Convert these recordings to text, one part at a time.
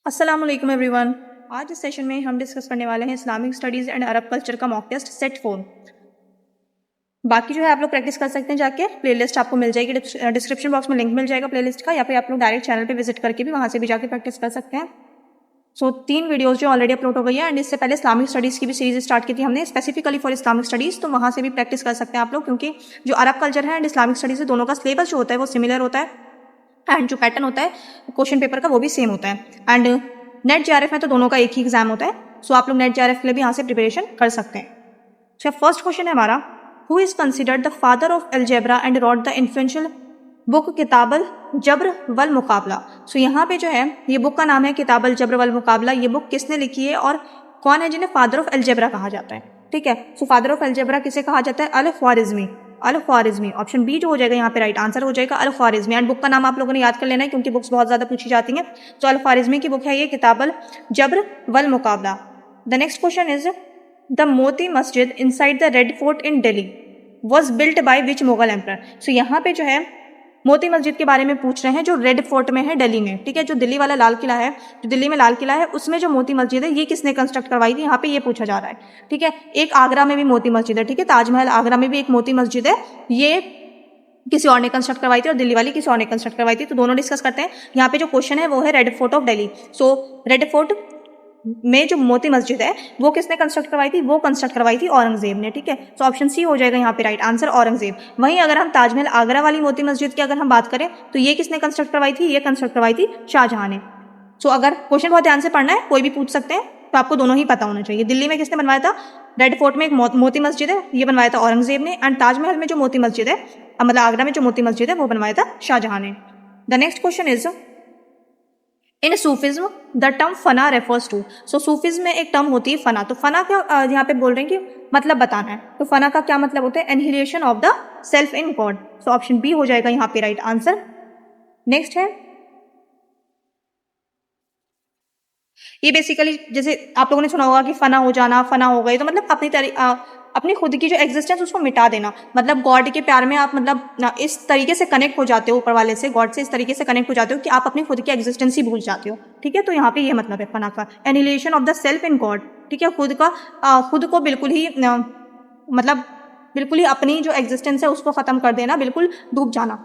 अस्सलाम वालेकुम एवरीवन। आज इस सेशन में हम डिस्कस करने वाले हैं Islamic studies and Arab culture का मॉक टेस्ट सेट 4। बाकी जो है आप लोग प्रैक्टिस कर सकते हैं, जाके प्लेलिस्ट आपको मिल जाएगी, डिस्क्रिप्शन बॉक्स में लिंक मिल जाएगा प्लेलिस्ट का, या फिर आप लोग डायरेक्ट चैनल पे विजिट करके भी वहाँ से भी जाके प्रैक्टिस कर सकते हैं। सो 3 वीडियोस जो ऑलरेडी अपलोड हो गई है, एंड इससे पहले इस्लामिक स्टडीज़ की भी सीरीज स्टार्ट की थी हमने स्पेसिफिकली फॉर इस्लामिक स्टडीज़, तो वहाँ से भी प्रैक्टिस कर सकते हैं आप लोग, क्योंकि जो अरब कल्चर है एंड इस्लामिक स्टडीज़ है दोनों का सिलेबस जो होता है वो सिमिलर होता है, एंड जो पैटर्न होता है क्वेश्चन पेपर का वो भी सेम होता है। एंड नेट जेआरएफ में तो दोनों का एक ही एग्जाम होता है, सो आप लोग नेट जेआरएफ के लिए भी यहाँ से प्रिपरेशन कर सकते हैं। अच्छा, फर्स्ट क्वेश्चन है हमारा, who is considered the father of algebra and wrote the influential book Kitab al Jabr wal Muqabala. सो यहाँ पे जो है ये बुक का नाम है किताबल जब्र वल मुकाबला। ये बुक किसने लिखी है और कौन है जिन्हें फादर ऑफ अलजेब्रा कहा जाता है? ठीक है, सो फादर ऑफ अलजेब्रा किसे कहा जाता है? अल ख्वारिज़मी। अल ख्वारिज़मी, ऑप्शन बी जो हो जाएगा यहाँ पे राइट आंसर हो जाएगा, अल ख्वारिज़मी। एंड बुक का नाम आप लोगों ने याद कर लेना है क्योंकि बुक्स बहुत ज़्यादा पूछी जाती हैं। तो अल ख्वारिज़मी की बुक है ये किताबल Jabr wal Muqabala. The next question is, the Moti Masjid inside the Red Fort in Delhi was built by which Mughal emperor. So यहाँ पे जो है मोती मस्जिद के बारे में पूछ रहे हैं जो रेड फोर्ट में है दिल्ली में। ठीक है, जो दिल्ली वाला लाल किला है, जो दिल्ली में लाल किला है उसमें जो मोती मस्जिद है ये किसने कंस्ट्रक्ट करवाई थी, यहाँ पे ये पूछा जा रहा है। ठीक है, एक आगरा में भी मोती मस्जिद है, ठीक है, ताजमहल आगरा में भी एक मोती मस्जिद है, ये किसी और ने कंस्ट्रक्ट करवाई थी और दिल्ली वाली किसी और ने कंस्ट्रक्ट करवाई थी। तो दोनों डिस्कस करते हैं। यहाँ पे जो क्वेश्चन है वो है red fort of Delhi. So red fort में जो मोती मस्जिद है वो किसने कंस्ट्रक्ट करवाई थी? वो कंस्ट्रक्ट करवाई थी औरंगजेब ने। ठीक है, तो ऑप्शन सी हो जाएगा यहाँ पे राइट आंसर, औरंगजेब। वहीं अगर हम ताजमहल आगरा वाली मोती मस्जिद की अगर हम बात करें तो ये किसने कंस्ट्रक्ट करवाई थी? ये कंस्ट्रक्ट करवाई थी शाहजहां ने। सो अगर क्वेश्चन बहुत ध्यान से पढ़ना है, कोई भी पूछ सकते हैं, तो आपको दोनों ही पता होना चाहिए। दिल्ली में किसने बनवाया था? रेड फोर्ट में एक मोती मस्जिद है, ये बनवाया था औरंगजेब ने। एंड ताजमहल में जो मोती मस्जिद है, मतलब आगरा में जो मोती मस्जिद है वो बनवाया था शाहजहां ने। The next question is, in Sufism the term fana refers to. So Sufism में एक टर्म होती है फना। तो फना क्या यहाँ पे बोल रहे हैं कि मतलब बताना है, तो फना का क्या मतलब होता है? Annihilation of the self in God. So option B हो जाएगा यहाँ पे राइट आंसर। नेक्स्ट है, ये बेसिकली जैसे आप लोगों ने सुना होगा कि फना हो जाना, फना हो गए, तो मतलब अपनी खुद की जो एग्जिस्टेंस उसको मिटा देना। मतलब गॉड के प्यार में आप मतलब इस तरीके से कनेक्ट हो जाते हो ऊपर वाले से, गॉड से इस तरीके से कनेक्ट हो जाते हो कि आप अपनी खुद की एग्जिस्टेंस ही भूल जाते हो। ठीक है, तो यहाँ पे ये मतलब है फना का, annihilation of the self in God. ठीक है, खुद को बिल्कुल ही मतलब बिल्कुल ही अपनी जो एग्जिस्टेंस है उसको खत्म कर देना, बिल्कुल डूब जाना।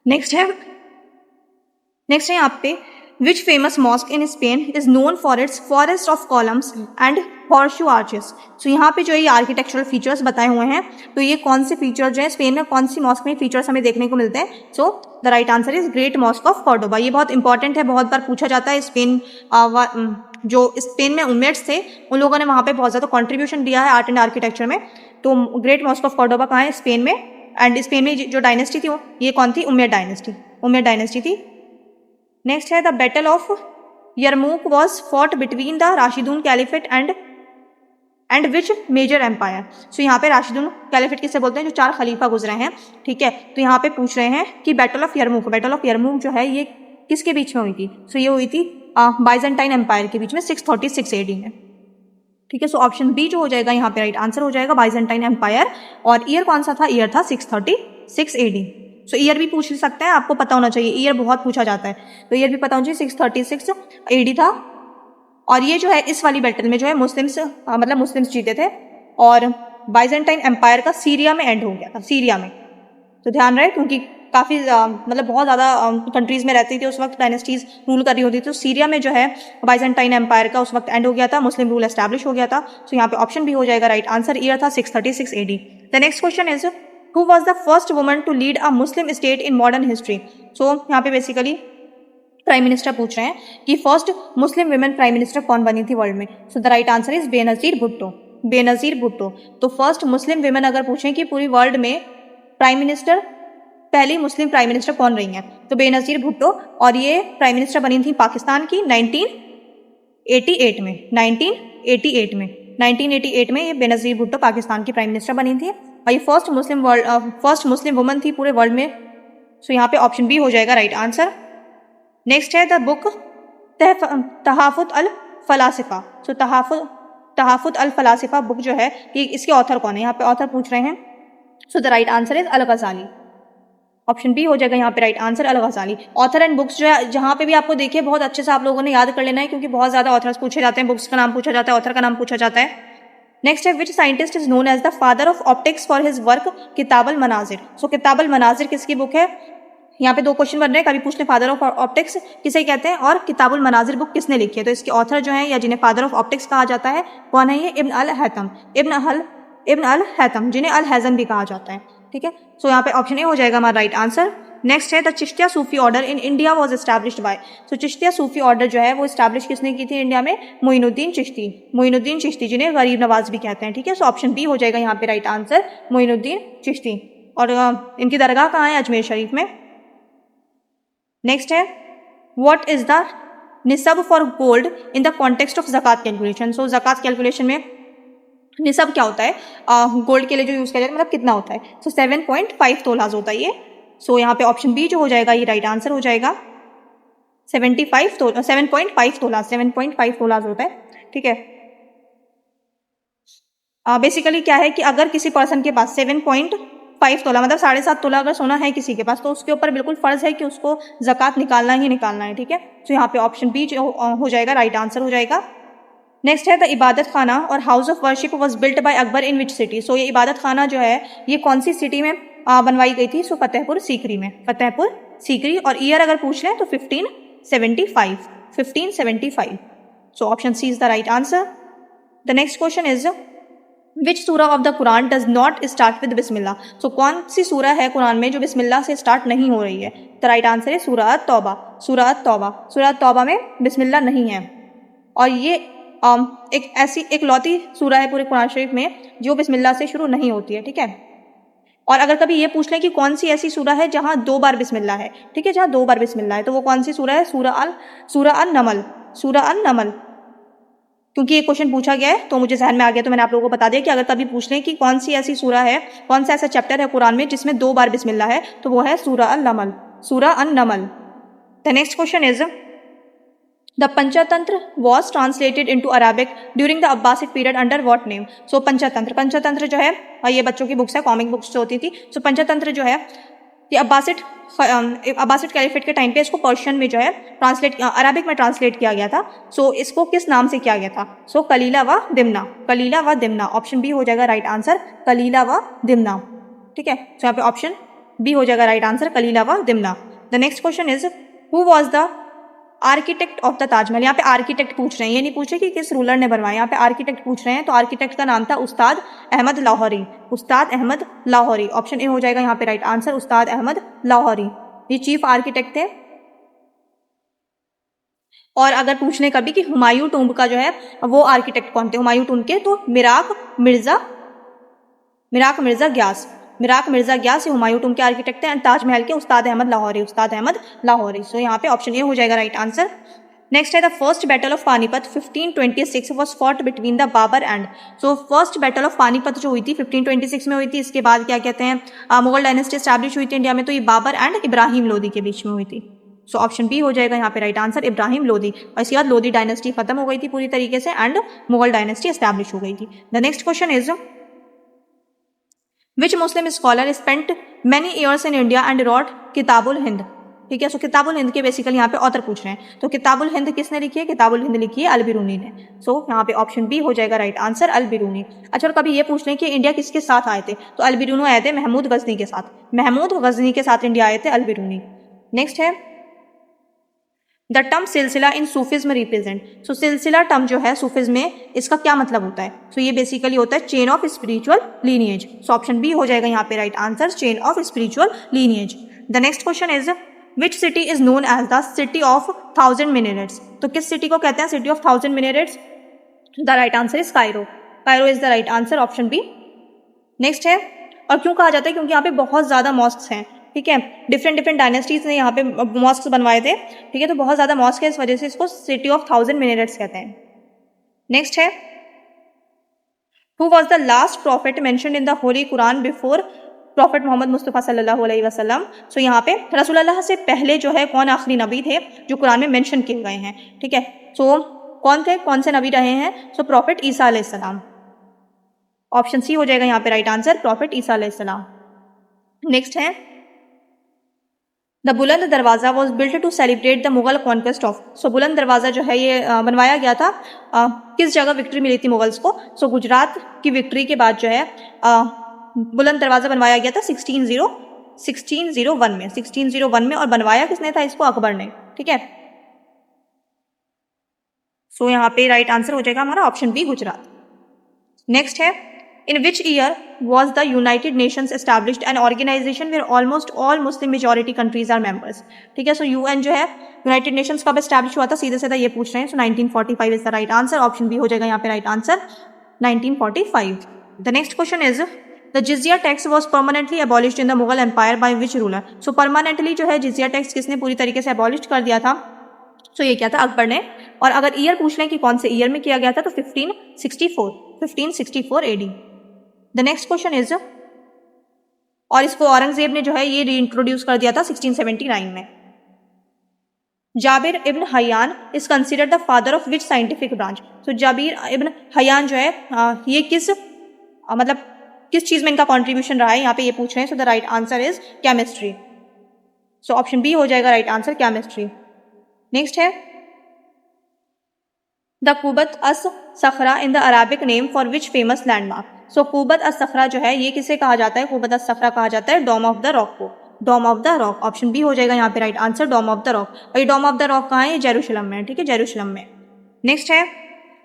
नेक्स्ट है यहाँ पे, which famous mosque in Spain is known for its forest of columns and horseshoe arches. So यहाँ पे जो ये आर्किटेक्चरल फीचर्स बताए हुए हैं, तो ये कौन से फीचर्स जो है स्पेन में, कौन सी मॉस्क में फीचर्स हमें देखने को मिलते हैं? So the right answer is great mosque of Cordoba. ये बहुत इंपॉर्टेंट है, बहुत बार पूछा जाता है। जो स्पेन में उमेट्स थे उन लोगों ने वहाँ पे बहुत ज़्यादा कॉन्ट्रीब्यूशन दिया है आर्ट एंड आर्किटेक्चर में। तो ग्रेट मॉस्क ऑफ कॉर्डोबा कहाँ है? स्पेन में। एंड स्पेन में जो डायनेस्टी थी ये कौन थी? उमैयद डायनेस्टी थी। नेक्स्ट है, the battle of Yarmouk was fought between the Rashidun caliphate and which major empire. So यहाँ पे राशिदून कैलिफेट किसे बोलते हैं? जो 4 खलीफा गुजरे हैं। ठीक है, तो यहाँ पे पूछ रहे हैं कि बैटल ऑफ यरमूक जो है ये किसके बीच में हुई थी? सो ये हुई थी बाइजेंटाइन एम्पायर के बीच में 636 AD में। ठीक है, सो ऑप्शन बी जो हो जाएगा यहाँ पे राइट आंसर हो जाएगा, बाइजेंटाइन एम्पायर। और ईयर कौन सा था? ईयर था 636 AD। सो ईयर भी पूछ सकते हैं, आपको पता होना चाहिए, ईयर बहुत पूछा जाता है, तो ईयर भी पता होना चाहिए। 636 AD था। और ये जो है इस वाली बैटल में जो है मुस्लिम्स जीते थे, और बाइजेंटाइन एम्पायर का सीरिया में एंड हो गया था, सीरिया में। तो ध्यान रहे, क्योंकि काफ़ी मतलब बहुत ज़्यादा कंट्रीज़ में रहती थी उस वक्त, डायनेस्टीज रूल कर रही होती थी। तो सीरिया में जो है बाइजेंटाइन एम्पायर का उस वक्त एंड हो गया था, मुस्लिम रूल एस्टैब्लिश हो गया था। तो यहाँ पे ऑप्शन भी हो जाएगा राइट आंसर, ईयर था 636 AD। The next question is, who was the first woman to lead a Muslim state in modern history. So यहाँ पे बेसिकली प्राइम मिनिस्टर पूछ रहे हैं कि first Muslim women prime minister कौन बनी थी वर्ल्ड में। So the right answer is Benazir Bhutto. तो फर्स्ट मुस्लिम वुमेन अगर पूछें कि पूरी वर्ल्ड में प्राइम मिनिस्टर, पहली मुस्लिम प्राइम मिनिस्टर कौन रही हैं, तो बेनजीर भुट्टो। और ये प्राइम मिनिस्टर बनी थी पाकिस्तान की 1988 में ये बेनजीर भुट्टो पाकिस्तान की प्राइम मिनिस्टर बनी थी। और ये फर्स्ट मुस्लिम वुमन थी पूरे वर्ल्ड में। सो यहाँ पे ऑप्शन बी हो जाएगा राइट आंसर। नेक्स्ट है, the book Tahafut al Falasifa. So Tahafut al Falasifa book जो है कि इसके ऑथर कौन है, यहाँ पे ऑथर पूछ रहे हैं। So the right answer is al Ghazali. Option B हो जाएगा यहाँ पे right answer, al Ghazali. Author and books जो है जहाँ पे भी आपको देखिए बहुत अच्छे से आप लोगों ने याद कर लेना है, क्योंकि बहुत ज़्यादा ऑथर्स पूछे जाते हैं, बुक्स का नाम पूछा जाता है, ऑथर का नाम पूछा जाता है। नेक्स्ट है which scientist is known as the father of optics for his work Kitab al मनाजिर। सो किताब अल मनाजिर किसकी बुक है? यहाँ पे दो क्वेश्चन बन रहे हैं, कभी पूछ ले फादर ऑफ ऑप्टिक्स किसे कहते हैं और किताबुल मनाजिर बुक किसने लिखी है। तो इसके ऑथर जो है या जिन्हें फादर ऑफ ऑप्टिक्स कहा जाता है कौन है? ये इब्न अल हैतम, इब्न अल हैतम, जिन्हें अल हैज़म भी कहा जाता है। ठीक है, सो यहाँ पे ऑप्शन ए हो जाएगा हमारा राइट आंसर। नेक्स्ट है the Chishtiya Sufi order in India was established bye. So Chishtiya Sufi order जो है वो एस्टैब्लिश किसने की थी इंडिया में? मोइनुद्दीन चिश्ती, जिन्हें गरीब नवाज भी कहते हैं। ठीक है, सो ऑप्शन बी हो जाएगा यहाँ पे राइट आंसर, मोइनुद्दीन चिश्ती। और इनकी दरगाह कहाँ है? अजमेर शरीफ में। नेक्स्ट है what is the nisab for gold in the context of zakat calculation. So zakat calculation में निसब क्या होता है? गोल्ड के लिए जो यूज़ किया जाता है, मतलब कितना होता है? सो 7.5 तोलाज होता है ये। सो यहाँ पे ऑप्शन बी जो हो जाएगा ये राइट आंसर हो जाएगा। 7.5 तोलाज होता है। ठीक है, बेसिकली क्या है कि अगर किसी पर्सन के पास 7.5 तोला मतलब 7.5 तोला अगर सोना है किसी के पास, तो उसके ऊपर बिल्कुल फर्ज है कि उसको ज़कात निकालना ही निकालना है। ठीक है, तो यहाँ पे ऑप्शन बी जो हो जाएगा राइट आंसर हो जाएगा। नेक्स्ट है the Ibadat Khana or house of worship was built by Akbar in which city. So ये इबादत खाना जो है ये कौन सी सिटी में बनवाई गई थी? सो फतेहपुर सीकरी में, फतेहपुर सीकरी। और ईयर अगर पूछ लें तो 1575। So option C is the right answer. The next question is which surah of the Quran does not start with Bismillah. So कौन सी सूरा है कुरान में जो बिस्मिल्लाह से स्टार्ट नहीं हो रही है? द राइट आंसर है सूरा तौबा। सूरा तौबा में बिस्मिल्लाह नहीं है। और ये एक लौती सूरा है पूरे कुरान शरीफ में जो बिस्मिल्लाह से शुरू नहीं होती है। ठीक है, और अगर कभी ये पूछ लें कि कौन सी ऐसी सूरा है जहां 2 बार बिस्मिल्लाह है, ठीक है, जहां 2 बार बिस्मिल्लाह है, तो वो कौन सी सूरा है? सूरा अन नमल। क्योंकि ये क्वेश्चन पूछा गया है तो मुझे ज़हन में आ गया, तो मैंने आप लोगों को बता दिया कि अगर कभी पूछ लें कि कौन सी ऐसी सूरा है, कौन सा ऐसा चैप्टर है कुरान में जिसमें 2 बार बिस्मिल्लाह है, तो वो है Surah An Naml. The next question is the Panchatantra was translated into Arabic during the Abbasid period under what name. So Panchatantra जो है ये बच्चों की बुक्स है, कॉमिक बुक्स जो होती थी। सो पंचतंत्र जो है ये अब्बासिड कैलिफेट के टाइम पे इसको पर्शियन में जो है अरबिक में ट्रांसलेट किया गया था। सो इसको किस नाम से किया गया था? सो कलीला व दिमना। ऑप्शन बी हो जाएगा राइट आंसर, कलीला व दिमना। ठीक है, सो यहाँ पे ऑप्शन बी हो जाएगा राइट आंसर, कलीला व Dimna. The next question is who was the architect of the Taj Mahal. यहाँ पे आर्किटेक्ट पूछ रहे हैं, ये नहीं पूछ रहे कि किस रूलर ने बनवाया, यहाँ पे आर्किटेक्ट पूछ रहे हैं। तो आर्किटेक्ट का नाम था उस्ताद अहमद लाहौरी। ऑप्शन ए हो जाएगा यहाँ पे राइट आंसर, उस्ताद अहमद लाहौरी। ये चीफ आर्किटेक्ट थे। और अगर पूछने कभी कि हुमायूं टूम्ब का जो है वो आर्किटेक्ट कौन थे हुमायूं टूम्ब के, तो Mirach Mirza gas Humayun tomb के आर्किटेक्ट हैं। ताजमहल के उस्ताद अहमद लाहौरी। सो यहाँ पे ऑप्शन ए हो जाएगा राइट आंसर। नेक्स्ट है the first battle of Panipat 1526 was fought between the Babur and. So first battle of Panipat जो हुई थी 1526 में हुई थी। इसके बाद क्या कहते हैं मुगल डायनेस्टी स्टैब्लिश हुई थी इंडिया में, तो ये बाबर एंड इब्राहिम लोदी के बीच में हुई थी। सो ऑप्शन बी हो जाएगा यहाँ पे राइट आंसर, इब्राहिम लोदी। और इसके बाद लोदी डायनेस्टी खत्म हो गई थी पूरी तरीके से एंड मुगल डायनेस्टी एस्टैब्लिश हो गई थी। The next question is which Muslim scholar spent many years in India and wrote Kitab ul Hind. ठीक है, सो किताबुल हिंद के बेसिकली यहाँ पे ऑथर पूछ रहे हैं। तो किताबुल हिंद किसने लिखी है? किताबुल हिंद लिखी है अल बिरूनी ने। सो यहाँ पे ऑप्शन बी हो जाएगा राइट आंसर, अल बिरूनी। अच्छा, और कभी ये पूछ लें कि इंडिया किसके साथ आए थे, तो अल बिरूनी आए थे महमूद गजनी के साथ इंडिया आए थे अल बिरूनी। नेक्स्ट है द टर्म सिलसिला इन सूफिज्म रिप्रेजेंट। सो सिलसिला टर्म जो है सूफिज्म में, इसका क्या मतलब होता है? सो ये बेसिकली होता है chain of spiritual lineage. So option B हो जाएगा यहाँ पे right answer, chain of spiritual lineage. The next question is which city is known as the city of 1000 minarets. तो किस सिटी को कहते हैं city of 1000 minarets? The right answer is Cairo is the right answer, option B. Next है, और क्यों कहा जाता है? क्योंकि यहाँ पे बहुत ज्यादा मॉस्क्स हैं। ठीक है, डिफरेंट डायनेस्टीज ने यहाँ पे मॉस्क बनवाए थे। ठीक है, तो बहुत ज्यादा मॉस्क है, इस वजह से इसको सिटी ऑफ 1000 मिनरेट्स कहते हैं। नेक्स्ट है who was the last prophet mentioned in the holy Quran before prophet Muhammad Mustafa सल्लल्लाहु अलैहि वसल्लम। सो यहाँ पे रसूल अल्लाह से पहले जो है कौन आखिरी नबी थे जो कुरान में मेंशन किए गए हैं। ठीक है, सो कौन थे, कौन से नबी रहे हैं? सो प्रॉफिट ईसा अलैहिस्सलाम। ऑप्शन सी हो जाएगा यहाँ पे राइट आंसर, प्रॉफिट ईसा अलैहिस्सलाम। नेक्स्ट है the Buland Darwaza was built to celebrate the Mughal conquest of. So Buland Darwaza जो है ये बनवाया गया था, किस जगह विक्ट्री मिली थी मुगल्स को? सो गुजरात की विक्ट्री के बाद जो है बुलंद दरवाज़ा बनवाया गया था 1601 में। और बनवाया किसने था इसको? अकबर ने। ठीक है, सो यहाँ पे राइट आंसर हो जाएगा हमारा ऑप्शन बी, गुजरात। नेक्स्ट है, in which year was the United Nations established, an organization where almost all Muslim majority countries are members. ठीक है, सो यूएन जो है यूनाइटेड नेशंस कब एस्टैब्लिश हुआ था? सीधे सीधा ये पूछ रहे हैं। So 1945 is the right answer, option B हो जाएगा यहाँ पे right answer, 1945। The next question is, the jizya tax was permanently abolished in the Mughal empire by which ruler. So permanently जो है जिजिया टैक्स किसने पूरी तरीके से अबॉलिश कर दिया था? सो ये क्या था? अकबर ने। और अगर ईयर पूछ लें कि कौन से ईयर में किया गया था, तो 1564 AD। The next question is, और इसको औरंगजेब ने जो है ये रीइंट्रोड्यूस कर दिया था 1679 में। Jabir ibn Hayyan is considered the father of which scientific branch. तो जाबिर इब्न हयान जो है ये किस मतलब किस चीज में इनका कॉन्ट्रीब्यूशन रहा है, यहाँ पे ये पूछ रहे हैं। So the right answer is chemistry. So option B हो जाएगा राइट आंसर, केमिस्ट्री। नेक्स्ट है, the Qubbat as Sakhra in the Arabic name for which famous landmark. So Qubbat as Sakhra जो है ये किसे कहा जाता है? कुबत अस सखरा कहा जाता है डोम ऑफ द रॉक को। Dome of the Rock, option B हो जाएगा यहाँ पे right answer, Dome of the Rock. और ये डोम ऑफ द रॉक कहाँ है? ये जेरूशलम में है। ठीक है, जेरूशलम में। नेक्स्ट है,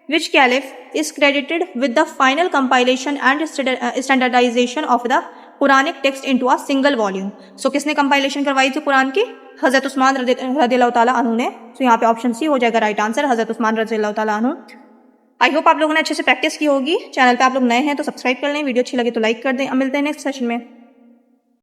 which caliph is credited with the final compilation and standardization of the Quranic text into a single volume. So किसने कंपाइलेशन करवाई थी कुरान की? हजरत उस्मान रज़ियल्लाहु ताला अन्हु ने। सो यहाँ पे ऑप्शन सी हो जाएगा राइट आंसर, हजरत उस्मान रज़ियल्लाहु ताला अन्हु। आई होप आप लोगों ने अच्छे से प्रैक्टिस की होगी। चैनल पे आप लोग नए हैं तो सब्सक्राइब कर लें, वीडियो अच्छी लगे तो लाइक कर दें। अब मिलते हैं नेक्स्ट सेशन में।